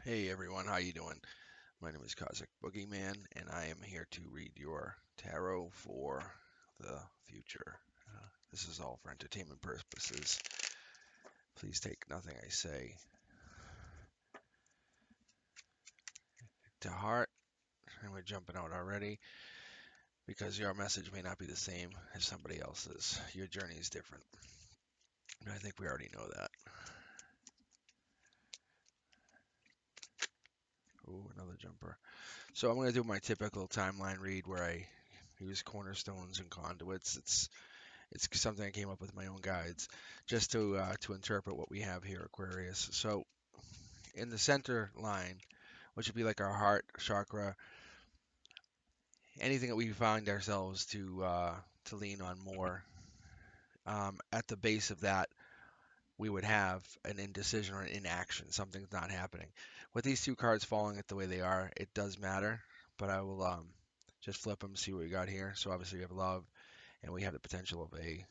Hey everyone, how you doing? My name is Cosmic Boogeyman, and I am here to read your tarot for the future. This is all for entertainment purposes. Please take nothing I say to heart. And we're jumping out already because your message may not be the same as somebody else's. Your journey is different. And I think we already know that. Ooh, another jumper. So I'm going to do my typical timeline read where I use cornerstones and conduits. It's something I came up with my own guides just to interpret what we have here, Aquarius. So in the center line, which would be like our heart chakra, anything that we find ourselves to lean on more, at the base of that, we would have an indecision or an inaction. Something's not happening. With these two cards falling it the way they are, it does matter. But I will just flip them, see what we got here. So obviously we have love, and we have the potential of a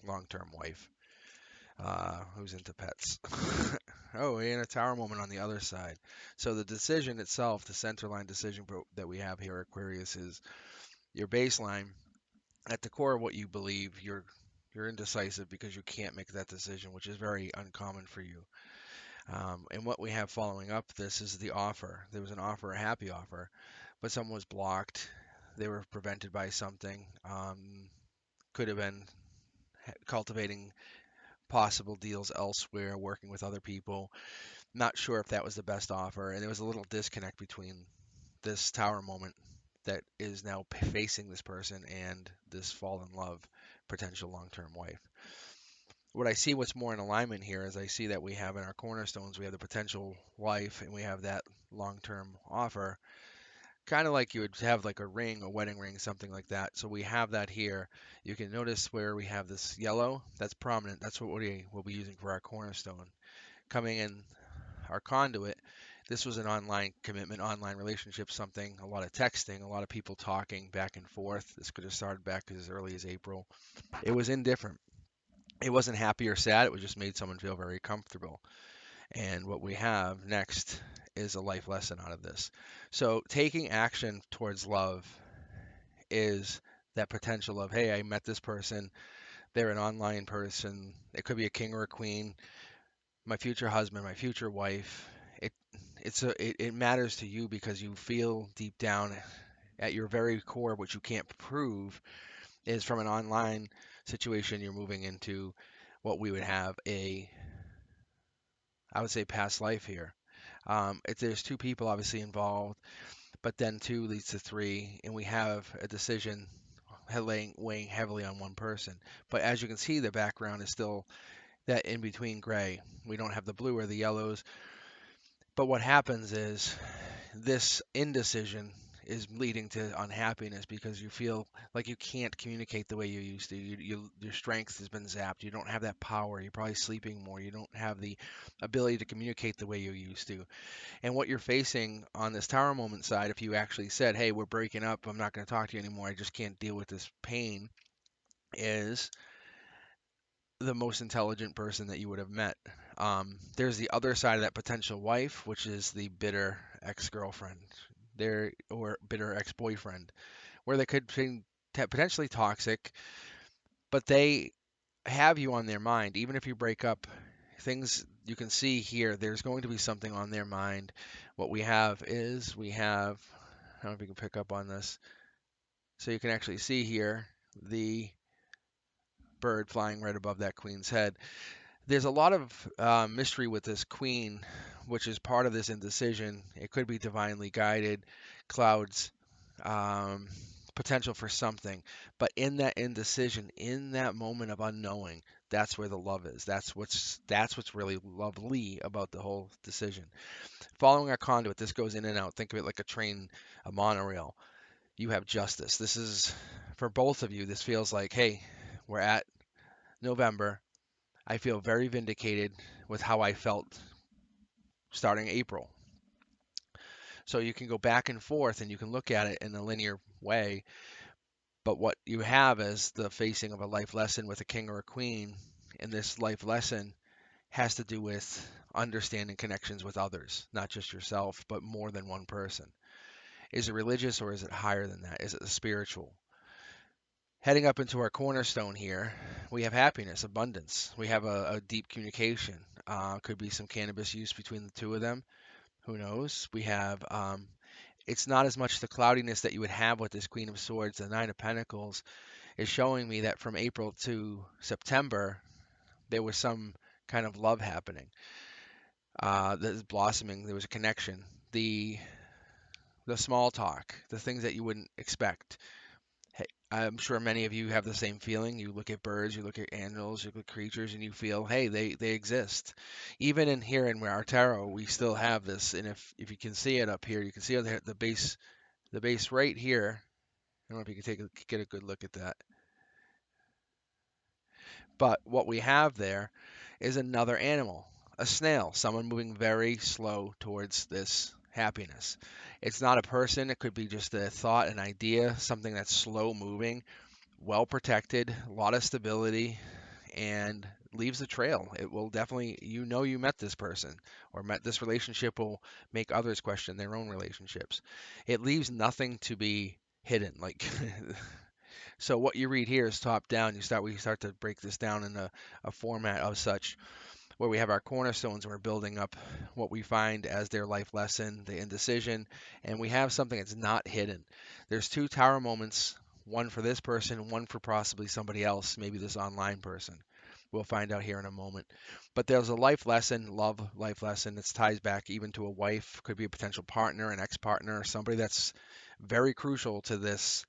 long-term wife. Who's into pets? Oh, and a tower moment on the other side. So the decision itself, the centerline decision that we have here, Aquarius, is your baseline. At the core of what you believe, you're indecisive because you can't make that decision, which is very uncommon for you. And what we have following up this is the offer. There was an offer, a happy offer, but someone was blocked. They were prevented by something. Could have been cultivating possible deals elsewhere, working with other people. Not sure if that was the best offer, and there was a little disconnect between this tower moment that is now facing this person and this fall in love potential long-term wife. What I see what's more in alignment here is I see that we have in our cornerstones, we have the potential wife and we have that long-term offer, kind of like you would have like a ring, a wedding ring, something like that. So we have that here. You can notice where we have this yellow, that's prominent. That's what we will be using for our cornerstone. Coming in our conduit, this was an online commitment, online relationship, something, a lot of texting, a lot of people talking back and forth. This could have started back as early as April. It was indifferent. It wasn't happy or sad. It was just made someone feel very comfortable. And what we have next is a life lesson out of this. So taking action towards love is that potential of, hey, I met this person. They're an online person. It could be a king or a queen, my future husband, my future wife. It it matters to you because you feel deep down at your very core what you can't prove is from an online situation you're moving into what we would have a, I would say, past life here. If there's two people obviously involved, but then two leads to three, and we have a decision weighing heavily on one person. But as you can see, the background is still that in between gray. We don't have the blue or the yellows. But what happens is this indecision is leading to unhappiness because you feel like you can't communicate the way you used to. Your strength has been zapped. You don't have that power. You're probably sleeping more. You don't have the ability to communicate the way you used to. And what you're facing on this tower moment side, if you actually said, hey, we're breaking up, I'm not going to talk to you anymore, I just can't deal with this pain, is the most intelligent person that you would have met. There's the other side of that potential wife, which is the bitter ex-girlfriend, there or bitter ex-boyfriend, where they could be potentially toxic, but they have you on their mind. Even if you break up, things you can see here, there's going to be something on their mind. What we have is we have, I don't know if you can pick up on this. So you can actually see here the bird flying right above that queen's head. There's a lot of mystery with this queen, which is part of this indecision. It could be divinely guided, clouds, um, potential for something. But in that indecision, in that moment of unknowing, that's where the love is. That's what's really lovely about the whole decision. Following a conduit, this goes in and out. Think of it like a train, a monorail. You have justice. This is for both of you. This feels like, hey, we're at November. I feel very vindicated with how I felt starting April. So you can go back and forth and you can look at it in a linear way. But what you have is the facing of a life lesson with a king or a queen. And this life lesson has to do with understanding connections with others, not just yourself, but more than one person. Is it religious or is it higher than that? Is it spiritual? Heading up into our cornerstone here, we have happiness, abundance. We have a deep communication. Could be some cannabis use between the two of them. Who knows? We have, it's not as much the cloudiness that you would have with this Queen of Swords. The Nine of Pentacles is showing me that from April to September, there was some kind of love happening. That is blossoming. There was a connection. The small talk, the things that you wouldn't expect. Hey, I'm sure many of you have the same feeling. You look at birds, you look at animals, you look at creatures, and you feel, hey, they exist. Even in here in our tarot, we still have this. And if you can see it up here, you can see on the base right here. I don't know if you can get a good look at that. But what we have there is another animal, a snail, someone moving very slow towards this happiness. It's not a person, it could be just a thought, an idea, something that's slow moving, well protected, a lot of stability, and leaves a trail. It will definitely, you met this person or met this relationship will make others question their own relationships. It leaves nothing to be hidden. Like so what you read here is top down. We start to break this down in a format of such where we have our cornerstones and we're building up what we find as their life lesson, the indecision, and we have something that's not hidden. There's two tower moments, one for this person, one for possibly somebody else, maybe this online person. We'll find out here in a moment. But there's a life lesson, love life lesson that ties back even to a wife, could be a potential partner, an ex-partner, somebody that's very crucial to this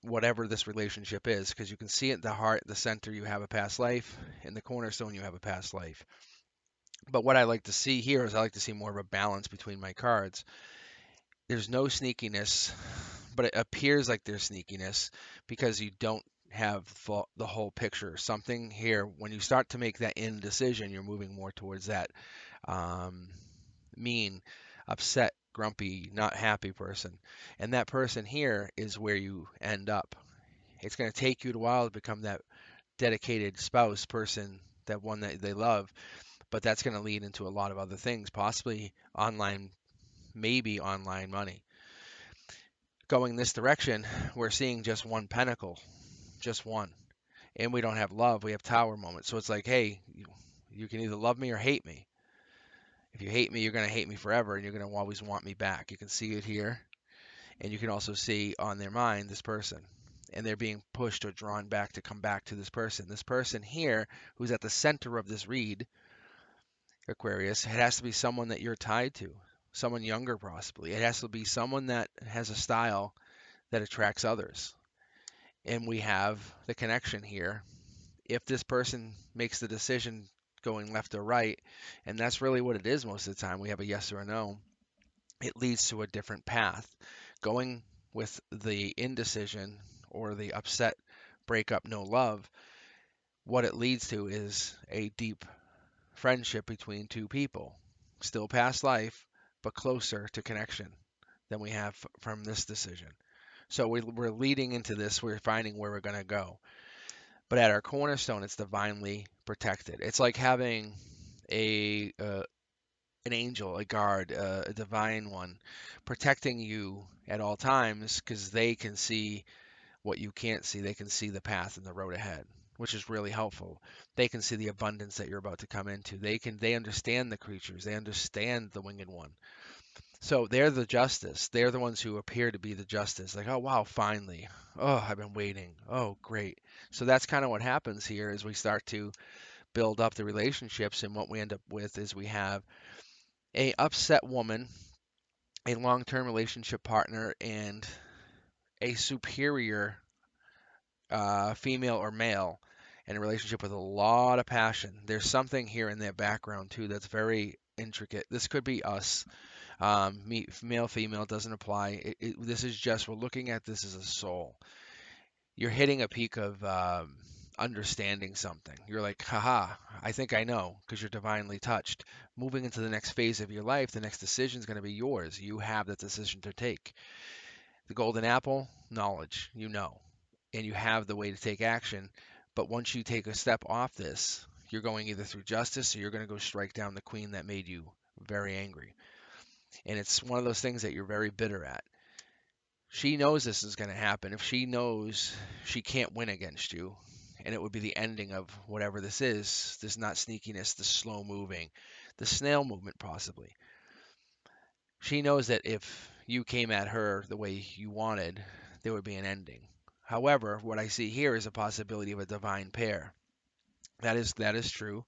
whatever this relationship is, because you can see it in the heart, the center, you have a past life, in the cornerstone, you have a past life. But what I like to see here is I like to see more of a balance between my cards. There's no sneakiness, but it appears like there's sneakiness because you don't have the whole picture. Something here, when you start to make that indecision, you're moving more towards that um, mean, upset, grumpy, not happy person. And that person here is where you end up. It's going to take you a while to become that dedicated spouse person, that one that they love, but that's going to lead into a lot of other things, possibly online, maybe online money. Going this direction, we're seeing just one pentacle, just one. And we don't have love, we have tower moments. So it's like, hey, you can either love me or hate me. If you hate me, you're going to hate me forever and you're going to always want me back. You can see it here. And you can also see on their mind this person. And they're being pushed or drawn back to come back to this person. This person here, who's at the center of this read, Aquarius, it has to be someone that you're tied to, someone younger possibly. It has to be someone that has a style that attracts others. And we have the connection here. If this person makes the decision going left or right, and that's really what it is most of the time, we have a yes or a no, it leads to a different path. Going with the indecision or the upset, breakup, no love, what it leads to is a deep friendship between two people. Still past life, but closer to connection than we have from this decision. So we're leading into this, we're finding where we're going to go. But at our cornerstone, it's divinely protected. It's like having a an angel, a guard, a divine one, protecting you at all times because they can see what you can't see. They can see the path and the road ahead, which is really helpful. They can see the abundance that you're about to come into. They understand the creatures. They understand the winged one. So they're the justice. They're the ones who appear to be the justice. Like, oh wow, finally. Oh, I've been waiting. Oh, great. So that's kind of what happens here as we start to build up the relationships, and what we end up with is we have a upset woman, a long-term relationship partner, and a superior female or male in a relationship with a lot of passion. There's something here in their background too that's very intricate. This could be us. Male, female doesn't apply. This is just, we're looking at this as a soul. You're hitting a peak of understanding something. You're like, haha, I think I know because you're divinely touched. Moving into the next phase of your life, the next decision is going to be yours. You have that decision to take. The golden apple, knowledge, you know, and you have the way to take action. But once you take a step off this, You're going either through justice or you're going to go strike down the queen that made you very angry. And it's one of those things that you're very bitter at. She knows this is going to happen. If she knows she can't win against you, and it would be the ending of whatever this is, this not sneakiness, the slow moving, the snail movement possibly. She knows that if you came at her the way you wanted, there would be an ending. However, what I see here is a possibility of a divine pair. That is true.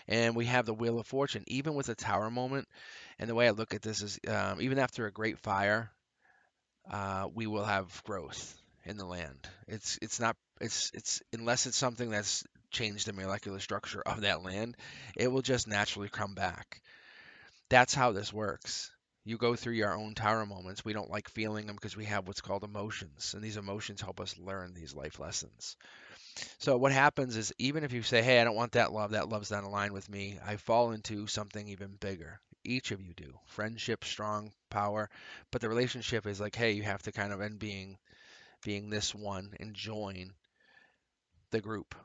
And we have the Wheel of Fortune, even with the Tower moment. And the way I look at this is, even after a great fire, we will have growth in the land. It's not it's unless it's something that's changed the molecular structure of that land, it will just naturally come back. That's how this works. You go through your own tower moments. We don't like feeling them because we have what's called emotions, and these emotions help us learn these life lessons. So what happens is even if you say, "Hey, I don't want that love's not aligned with me," I fall into something even bigger. Each of you do. Friendship, strong power, but the relationship is like, hey, you have to kind of end being this one and join the group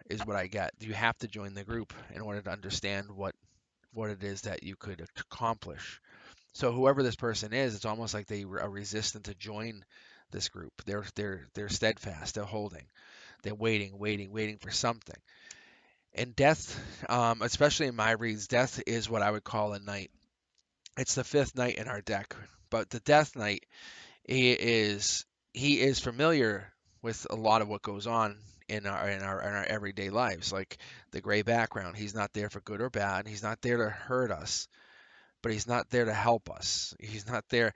is what I get. You have to join the group in order to understand what it is that you could accomplish. So whoever this person is, it's almost like they are resistant to join this group. They're steadfast. They're holding. They're waiting, waiting, waiting for something. And death, especially in my reads, death is what I would call a knight. It's the fifth knight in our deck, but the death knight, he is he is familiar with a lot of what goes on in our everyday lives, like the gray background. He's not there for good or bad. He's not there to hurt us, but he's not there to help us. He's not there.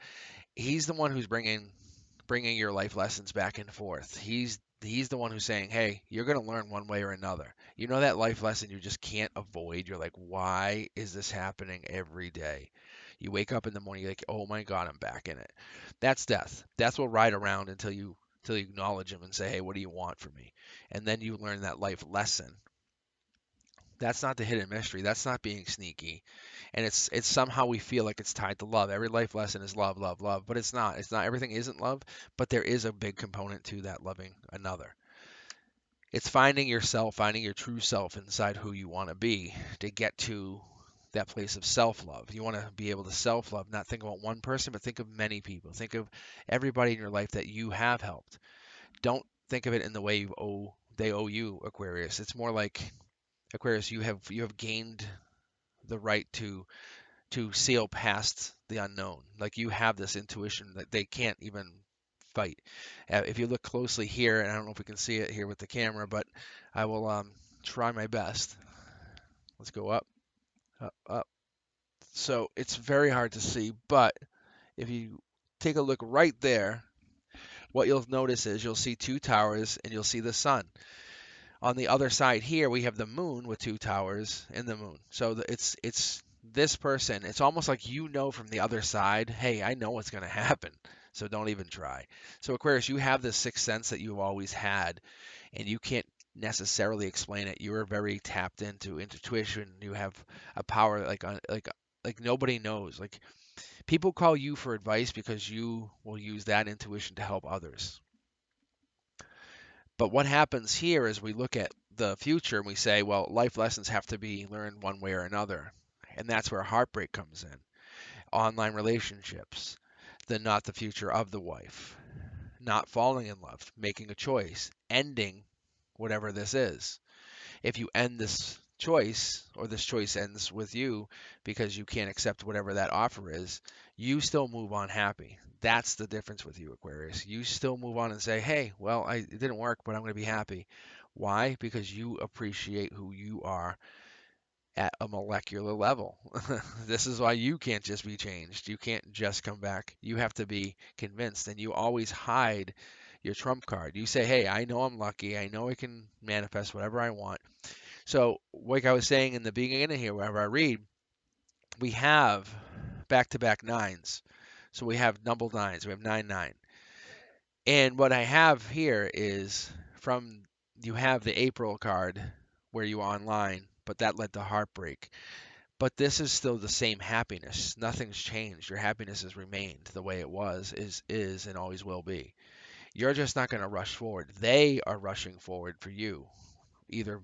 He's the one who's bringing your life lessons back and forth. He's the one who's saying, "Hey, you're going to learn one way or another." You know that life lesson you just can't avoid. You're like, "Why is this happening every day?" You wake up in the morning, you're like, "Oh my God, I'm back in it." That's death. Death will ride around until you acknowledge him and say, "Hey, what do you want from me?" And then you learn that life lesson. That's not the hidden mystery. That's not being sneaky. And it's somehow we feel like it's tied to love. Every life lesson is love, love, love, but it's not. It's not. Everything isn't love, but there is a big component to that loving another. It's finding yourself, finding your true self inside who you want to be to get to that place of self-love. You want to be able to self-love, not think about one person, but think of many people. Think of everybody in your life that you have helped. Don't think of it in the way they owe you, Aquarius. It's more like, Aquarius, you have gained the right to sail past the unknown. Like you have this intuition that they can't even fight. If you look closely here, and I don't know if we can see it here with the camera, but I will try my best. Let's go up, up, up. So it's very hard to see, but if you take a look right there, what you'll notice is you'll see two towers and you'll see the sun. On the other side here, we have the moon with two towers and the moon. So it's this person. It's almost like you know from the other side, hey, I know what's going to happen. So don't even try. So Aquarius, you have this sixth sense that you've always had, and you can't necessarily explain it. You are very tapped into intuition. You have a power like nobody knows. Like people call you for advice because you will use that intuition to help others. But what happens here is we look at the future and we say, well, life lessons have to be learned one way or another. And that's where heartbreak comes in. Online relationships, not the future of the wife, not falling in love, making a choice, ending whatever this is. If you end this choice, or this choice ends with you because you can't accept whatever that offer is, you still move on happy. That's the difference with you, Aquarius. You still move on and say, hey, well, it didn't work, but I'm going to be happy. Why? Because you appreciate who you are at a molecular level. This is why you can't just be changed. You can't just come back. You have to be convinced, and you always hide your trump card. You say, hey, I know I'm lucky. I know I can manifest whatever I want. So, like I was saying in the beginning here, wherever I read, we have back-to-back nines. So we have double nines. We have 9-9. And what I have here is from you have the April card where you were online, but that led to heartbreak. But this is still the same happiness. Nothing's changed. Your happiness has remained the way it was, is, and always will be. You're just not going to rush forward. They are rushing forward for you, either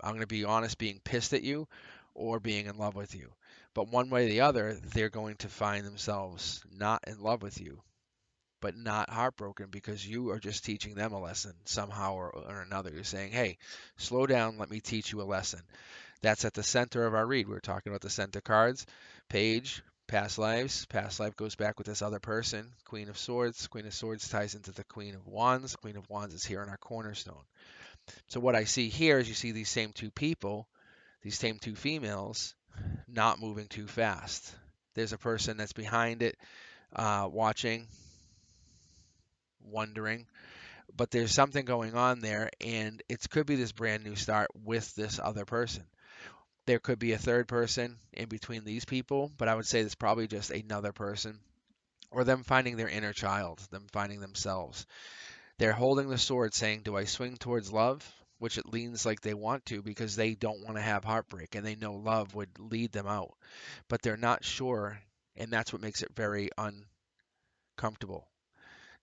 I'm going to be honest, being pissed at you or being in love with you. But one way or the other, they're going to find themselves not in love with you, but not heartbroken because you are just teaching them a lesson somehow or another. You're saying, hey, slow down, let me teach you a lesson. That's at the center of our read. We were talking about the center cards, page, past lives. Past life goes back with this other person, Queen of Swords. Queen of Swords ties into the Queen of Wands. Queen of Wands is here in our cornerstone. So what I see here is you see these same two people, these same two females, not moving too fast. There's a person that's behind it, watching, wondering, but there's something going on there, and it could be this brand new start with this other person. There could be a third person in between these people, but I would say it's probably just another person, or them finding their inner child, them finding themselves. They're holding the sword saying, do I swing towards love? Which it leans like they want to because they don't want to have heartbreak and they know love would lead them out. But they're not sure, and that's what makes it very uncomfortable.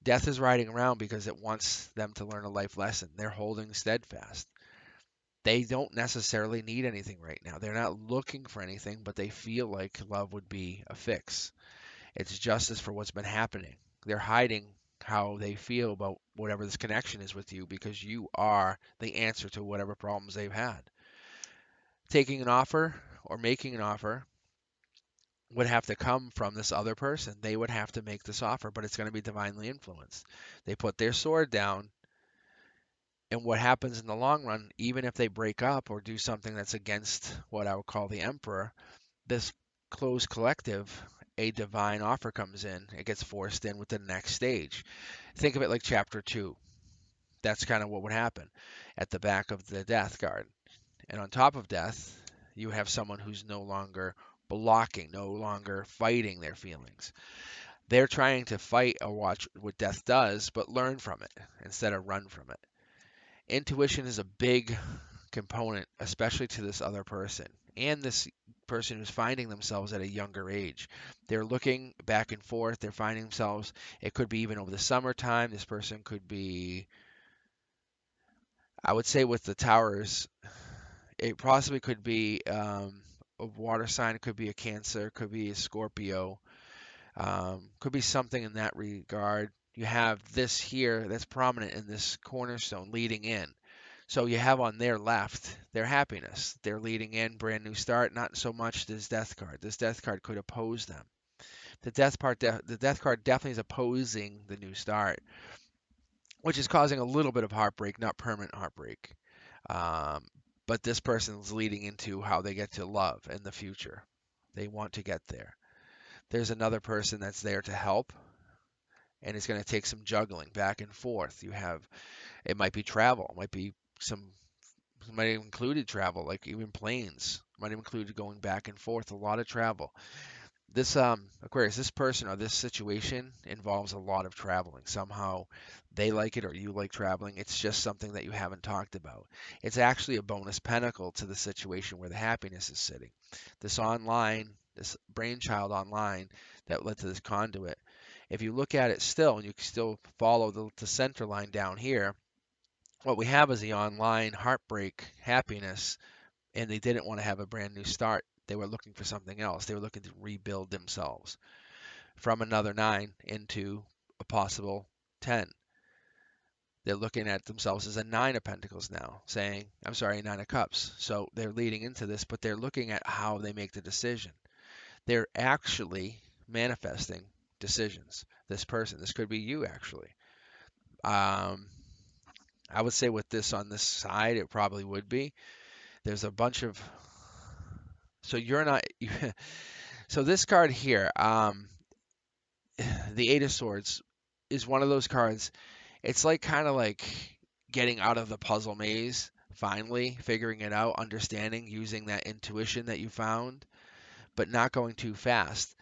Death is riding around because it wants them to learn a life lesson. They're holding steadfast. They don't necessarily need anything right now. They're not looking for anything, but they feel like love would be a fix. It's justice for what's been happening. They're hiding how they feel about whatever this connection is with you because you are the answer to whatever problems they've had. Taking an offer or making an offer would have to come from this other person. They would have to make this offer, but it's going to be divinely influenced. They put their sword down, and what happens in the long run, even if they break up or do something that's against what I would call the emperor, this closed collective, a divine offer comes in. It gets forced in with the next stage. Think of it like chapter 2. That's kind of what would happen at the back of the death card. And on top of death, you have someone who's no longer blocking, no longer fighting their feelings. They're trying to fight or watch what death does, but learn from it instead of run from it. Intuition is a big component, especially to this other person and this person who's finding themselves at a younger age. They're looking back and forth. They're finding themselves, it could be even over the summertime. This person could be, I would say with the towers, it possibly could be a water sign. It could be a Cancer, could be a Scorpio, could be something in that regard. You have this here that's prominent in this cornerstone leading in. So you have on their left their happiness. They're leading in, brand new start. Not so much this death card. This death card could oppose them. The death card definitely is opposing the new start, which is causing a little bit of heartbreak, not permanent heartbreak. Um, but this person's leading into how they get to love in the future. They want to get there. There's another person that's there to help, and it's going to take some juggling back and forth. You have, it might be travel, it might be some, it might have included travel, like even planes, might have included going back and forth, a lot of travel. This Aquarius, this person or this situation involves a lot of traveling. Somehow they like it or you like traveling. It's just something that you haven't talked about. It's actually a bonus pentacle to the situation where the happiness is sitting. This online, this brainchild online that led to this conduit. If you look at it still and you can still follow the center line down here, what we have is the online heartbreak happiness, and they didn't want to have a brand new start. They were looking for something else. They were looking to rebuild themselves from another 9 into a possible 10. They're looking at themselves as a 9 of pentacles now, saying, I'm sorry, 9 of cups. So they're leading into this, but they're looking at how they make the decision. They're actually manifesting decisions. This person, this could be you actually. Um, I would say with this on this side, it probably would be. There's a bunch of, so you're not, so this card here, the Eight of Swords is one of those cards. It's like kind of like getting out of the puzzle maze, finally figuring it out, understanding, using that intuition that you found, but not going too fast.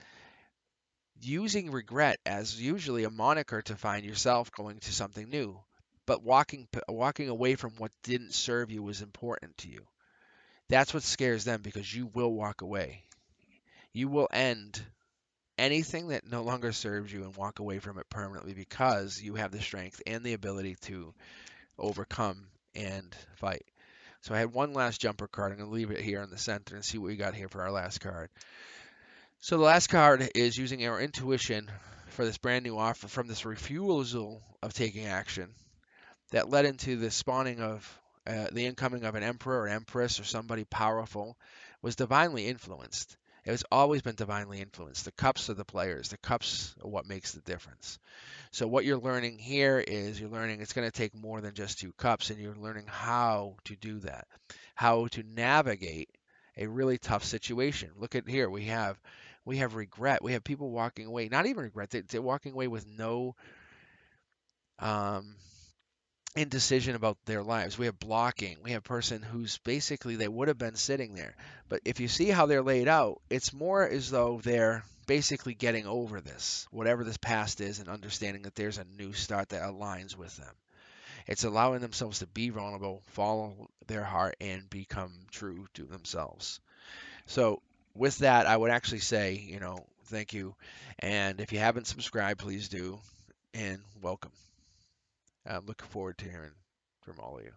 Using regret as usually a moniker to find yourself going to something new, but walking away from what didn't serve you was important to you. That's what scares them because you will walk away. You will end anything that no longer serves you and walk away from it permanently because you have the strength and the ability to overcome and fight. So I had one last jumper card. I'm going to leave it here in the center and see what we got here for our last card. So the last card is using our intuition for this brand new offer from this refusal of taking action that led into the spawning of the incoming of an emperor or empress or somebody powerful was divinely influenced. It has always been divinely influenced. The cups are the players. The cups are what makes the difference. So what you're learning here is you're learning it's going to take more than just two cups, and you're learning how to do that, how to navigate a really tough situation. Look at here, we have regret. We have people walking away, not even regret. They're walking away with no um, indecision about their lives. We have blocking. We have a person who's basically they would have been sitting there. But if you see how they're laid out, it's more as though they're basically getting over this, whatever this past is, and understanding that there's a new start that aligns with them. It's allowing themselves to be vulnerable, follow their heart, and become true to themselves. So with that, I would actually say, thank you. And if you haven't subscribed, please do. And welcome. I'm looking forward to hearing from all of you.